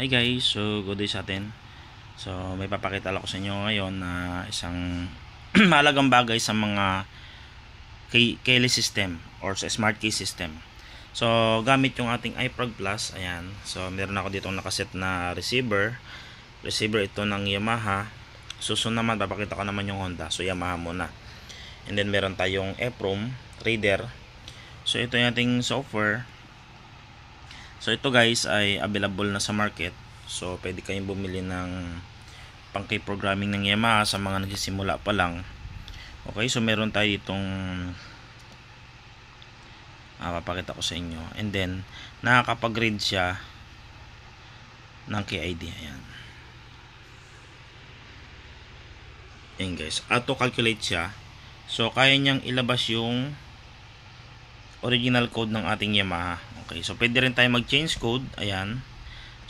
Hi guys, so good day sa atin. So may papakita lang ko sa inyo ngayon na isang mahalagang bagay sa mga keyless system or sa smart key system. So gamit yung ating iProg Plus, ayan. So meron ako dito nakaset na receiver ito ng Yamaha. Susunod naman papakita ko naman yung Honda. So Yamaha muna. And then meron tayong EPROM reader. So ito yung ating software. So ito guys ay available na sa market. So pwede kayong bumili ng pang-key programming ng Yamaha sa mga nagsisimula pa lang. Okay, so meron tayo ditong papakita ko sa inyo. And then nakakapag-read siya ng KID. Ayan. Ayan guys, auto-calculate siya. So kaya niyang ilabas yung original code ng ating Yamaha. Okay, so pwede rin tayo mag-change code. Ayan.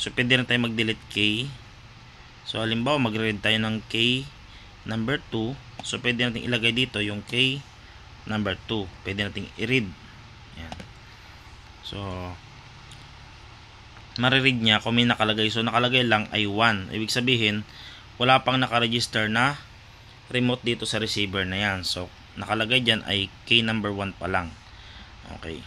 So pwede rin tayo mag-delete K. So halimbawa mag-read tayo ng K number 2. So pwede natin ilagay dito yung K number 2. Pwede natin i-read. Ayan. So mariread niya kung may nakalagay. So nakalagay lang ay 1. Ibig sabihin wala pang nakaregister na remote dito sa receiver na yan. So nakalagay dyan ay K number 1 pa lang. Okay.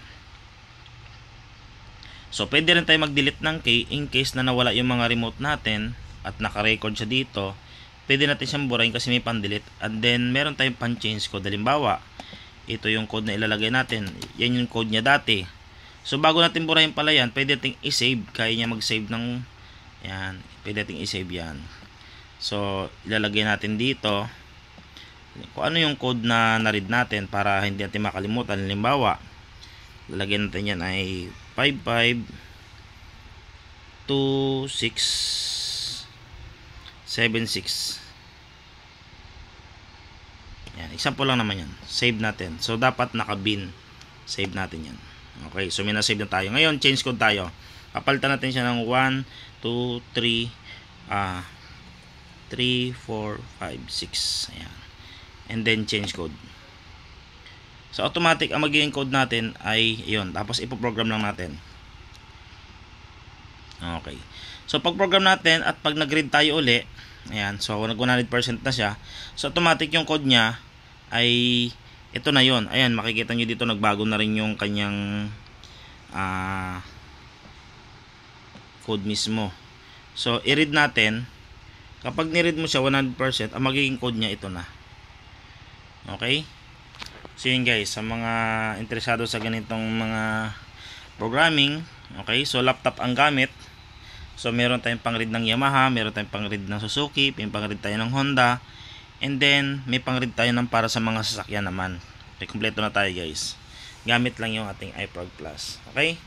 So pwede rin tayo mag-delete ng K in case na nawala yung mga remote natin at naka-record siya dito. Pwede natin siyang burahin kasi may pan-delete. And then meron tayong pan-change code. Halimbawa, ito yung code na ilalagay natin. Yan yung code niya dati. So bago natin burahin pala yan, pwede nating i-save. Kaya niya mag-save ng yan. Pwede nating i-save yan. So ilalagay natin dito kung ano yung code na na-read natin para hindi natin makalimutan. Halimbawa, lalagyan natin yan ay 552676. Yan, example lang naman yan. Save natin. So dapat naka-bin. Save natin yan. Okay, so may na-save na tayo. Ngayon, change code tayo. Papalitan natin siya ng 1, 2, 3 4, 5, 6. Ayan. And then change code. So automatic ang magiging code natin ay yun. Tapos ipoprogram lang natin. Okay. So pag program natin at pag nag-read tayo uli, ayan, so nag 100% na siya. So automatic yung code niya ay ito na yon. Ayan, makikita nyo dito nagbago na rin yung kanyang code mismo. So i-read natin. Kapag ni-read mo siya 100%, ang magiging code niya ito na. Okay? So yun guys, sa mga interesado sa ganitong mga programming, okay, so laptop ang gamit. So meron tayong pang-read ng Yamaha, meron tayong pang-read ng Suzuki, may pang-read tayo ng Honda, and then may pang-read tayo ng para sa mga sasakyan naman. Okay, kompleto na tayo guys. Gamit lang yung ating iProg Plus. Okay?